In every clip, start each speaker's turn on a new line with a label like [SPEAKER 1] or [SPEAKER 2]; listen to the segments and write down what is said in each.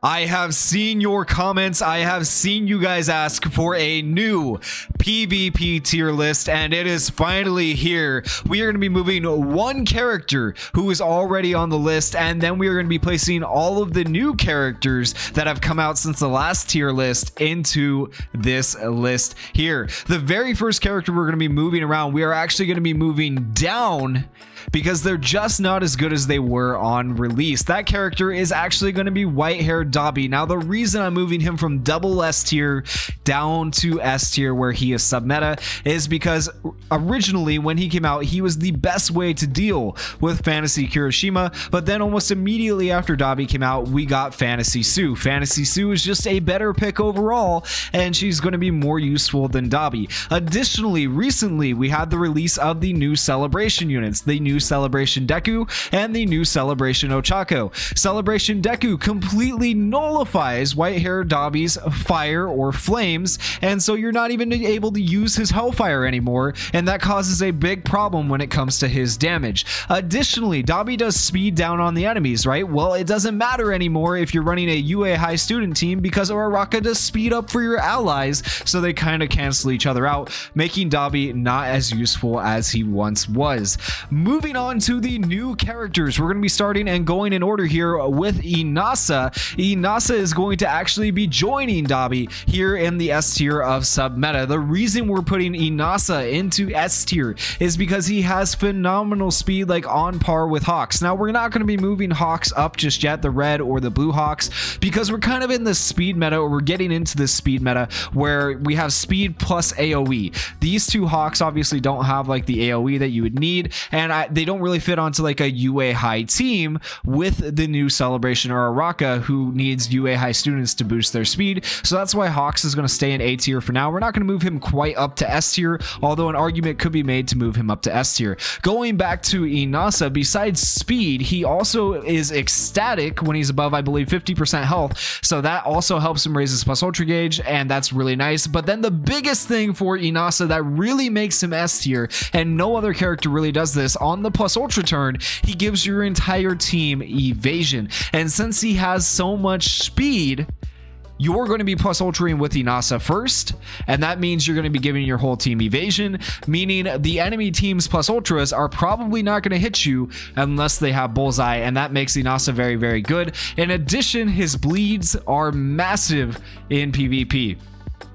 [SPEAKER 1] I have seen your comments. I have seen you guys ask for a new PvP tier list, and it is finally here. We are going to be moving one character who is already on the list, and then we are going to be placing all of the new characters that have come out since the last tier list into this list here. The very first character we're going to be moving around, we are actually going to be moving down because they're just not as good as they were on release. That character is actually going to be white-haired Dobby. Now, the reason I'm moving him from double S tier down to S tier where he is sub-meta is because originally when he came out, he was the best way to deal with Fantasy Kirishima, but then almost immediately after Dobby came out, we got Fantasy Sue. Fantasy Sue is just a better pick overall, and she's going to be more useful than Dobby. Additionally, recently we had the release of the new celebration units, the new Celebration Deku and the new Celebration Ochaco. Celebration Deku completely nullifies white-haired Dobby's fire or flames, and so you're not even able to use his hellfire anymore, and that causes a big problem when it comes to his damage. Additionally, Dobby does speed down on the enemies, right? Well, it doesn't matter anymore if you're running a UA high student team because Uraraka does speed up for your allies, so they kind of cancel each other out, making Dobby not as useful as he once was. Moving on to the new characters, we're going to be starting and going in order here with Inasa. Inasa is going to actually be joining Dobby here in the S tier of sub-meta. The reason we're putting Inasa into S tier is because he has phenomenal speed, like on par with Hawks. Now, we're not going to be moving Hawks up just yet, the red or the blue Hawks, because we're kind of in the speed meta, or we're getting into the speed meta where we have speed plus AoE. These two Hawks obviously don't have like the AoE that you would need, and they don't really fit onto like a UA high team with the new Celebration or Uraraka, who needs UA high students to boost their speed. So that's why Hawks is going to stay in A tier for now. We're not going to move him quite up to S tier, although an argument could be made to move him up to S tier. Going back to Inasa, besides speed, he also is ecstatic when he's above, I believe, 50% health. So that also helps him raise his plus ultra gauge, and that's really nice. But then the biggest thing for Inasa that really makes him S tier, and no other character really does this, on the plus ultra turn, he gives your entire team evasion. And since he has so much speed, you're going to be plus ultraing with Inasa first, and that means you're going to be giving your whole team evasion, meaning the enemy team's plus ultras are probably not going to hit you unless they have bullseye, and that makes Inasa very, very good. In addition, his bleeds are massive in PvP.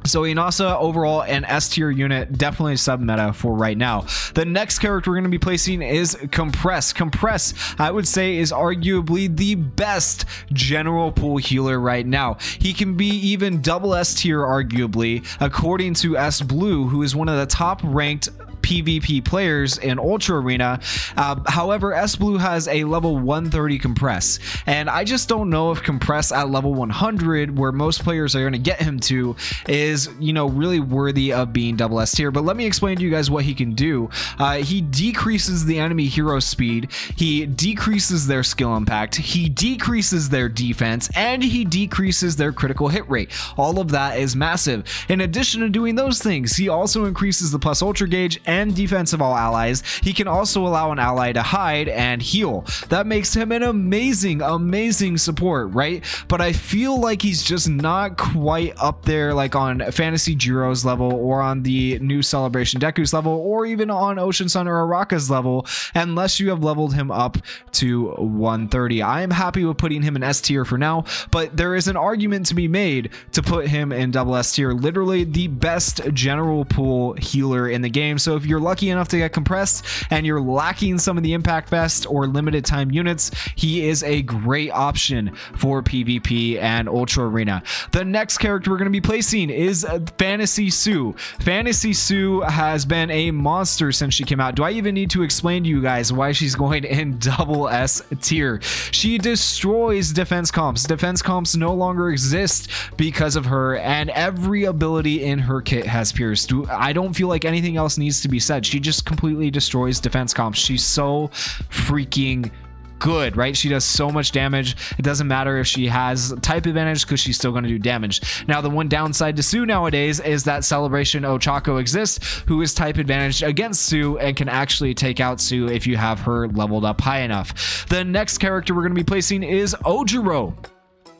[SPEAKER 1] So Inasa overall an S tier unit, definitely sub meta for right now. The next character we're going to be placing is Compress. Compress, I would say, is arguably the best general pool healer right now. He can be even double S tier arguably, according to S Blue, who is one of the top ranked PvP players in Ultra Arena. However, S Blue has a level 130 Compress, and I just don't know if Compress at level 100, where most players are going to get him to, is, you know, really worthy of being double S tier. But let me explain to you guys what he can do. He decreases the enemy hero speed, he decreases their skill impact, he decreases their defense, and he decreases their critical hit rate. All of that is massive. In addition to doing those things, he also increases the plus ultra gauge and defense of all allies. He can also allow an ally to hide and heal. That makes him an amazing support, right? But I feel like he's just not quite up there like on Fantasy Jiro's level, or on the new Celebration Deku's level, or even on Ocean Sun or Araka's level, unless you have leveled him up to 130. I am happy with putting him in S tier for now, but there is an argument to be made to put him in double S tier. Literally the best general pool healer in the game. So if you're lucky enough to get Compressed and you're lacking some of the impact vest or limited time units, he is a great option for PvP and Ultra Arena. The next character we're going to be placing is Fantasy Sue. Fantasy Sue has been a monster since she came out. Do I even need to explain to you guys why she's going in double S tier? She destroys defense comps. Defense comps no longer exist because of her, and every ability in her kit has pierced. I don't feel like anything else needs to be said. She just completely destroys defense comps. She's so freaking good, right? She does so much damage. It doesn't matter if she has type advantage, because she's still going to do damage. Now, the one downside to Sue nowadays is that Celebration Ochaco exists, who is type advantage against Sue and can actually take out Sue if you have her leveled up high enough. The next character we're going to be placing is Ojiro.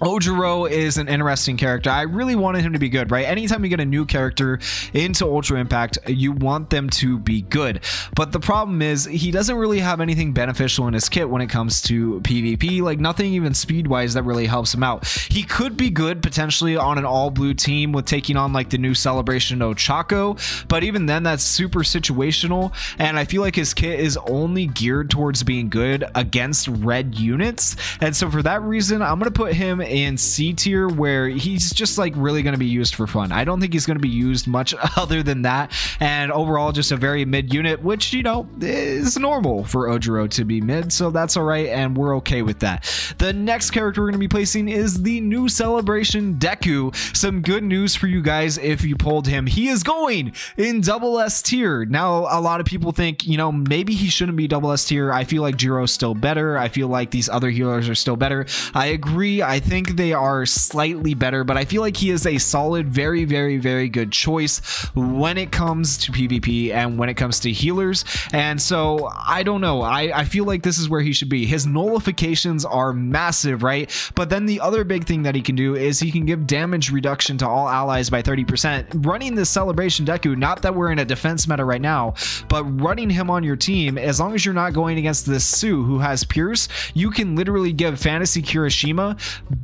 [SPEAKER 1] Ojiro is an interesting character. I really wanted him to be good, right? Anytime you get a new character into Ultra Impact, you want them to be good. But the problem is he doesn't really have anything beneficial in his kit when it comes to PvP, like nothing even speed-wise that really helps him out. He could be good potentially on an all-blue team with taking on like the new Celebration Ochaco, but even then that's super situational, and I feel like his kit is only geared towards being good against red units. And so for that reason, I'm going to put him in C tier, where he's just like really going to be used for fun. I don't think he's going to be used much other than that, and overall just a very mid unit, which, you know, is normal for Ojiro to be mid, so that's all right, and we're okay with that. The next character we're going to be placing is the new Celebration Deku. Some good news for you guys if you pulled him. He is going in double S tier. Now a lot of people think, you know, maybe he shouldn't be double S tier. I feel like Jiro's still better. I feel like these other healers are still better. I agree. I think they are slightly better, but I feel like he is a solid, very, very, very good choice when it comes to PvP and when it comes to healers. And so I don't know, I feel like this is where he should be. His nullifications are massive, right? But then the other big thing that he can do is he can give damage reduction to all allies by 30%. Running this Celebration Deku, not that we're in a defense meta right now, but running him on your team, as long as you're not going against this Sue who has Pierce, you can literally give Fantasy Kirishima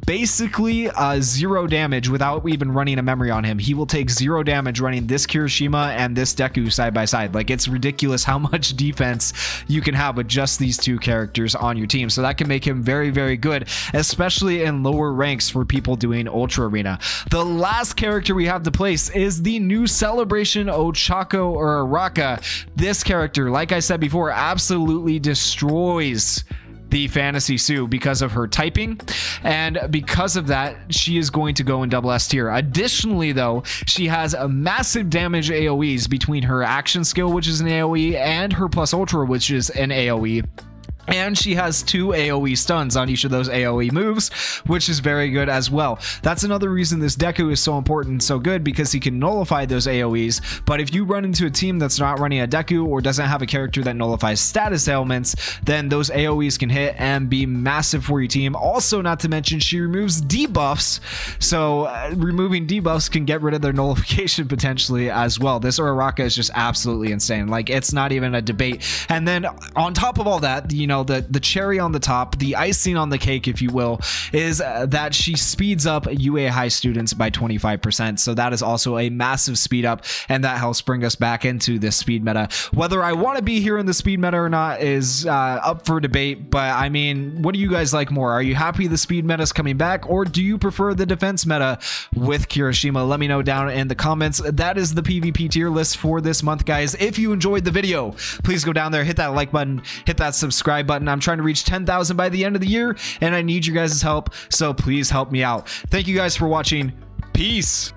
[SPEAKER 1] basically 0 damage without even running a memory on him. He will take 0 damage running this Kirishima and this Deku side by side. Like, it's ridiculous how much defense you can have with just these two characters on your team. So that can make him very, very good, especially in lower ranks for people doing Ultra Arena. The last character we have to place is the new Celebration Ochaco or Araka. This character, like I said before, absolutely destroys the Fantasy Sue because of her typing, and because of that she is going to go in double S tier. Additionally though, she has a massive damage AoEs between her action skill, which is an AoE, and her plus ultra, which is an AoE. And she has 2 AoE stuns on each of those AoE moves, which is very good as well. That's another reason this Deku is so important and so good, because he can nullify those AoEs. But if you run into a team that's not running a Deku or doesn't have a character that nullifies status ailments, then those AoEs can hit and be massive for your team. Also, not to mention, she removes debuffs, so removing debuffs can get rid of their nullification potentially as well. This Uraraka is just absolutely insane. Like, it's not even a debate. And then on top of all that, you know, the cherry on the top, the icing on the cake, if you will, is that she speeds up UA high students by 25%. So that is also a massive speed up, and that helps bring us back into this speed meta. Whether I want to be here in the speed meta or not is up for debate, but I mean, what do you guys like more? Are you happy the speed meta is coming back, or do you prefer the defense meta with Kirishima? Let me know down in the comments. That is the PvP tier list for this month, guys. If you enjoyed the video, please go down there, hit that like button, hit that subscribe button. I'm trying to reach 10,000 by the end of the year, and I need you guys' help, so please help me out. Thank you guys for watching. Peace.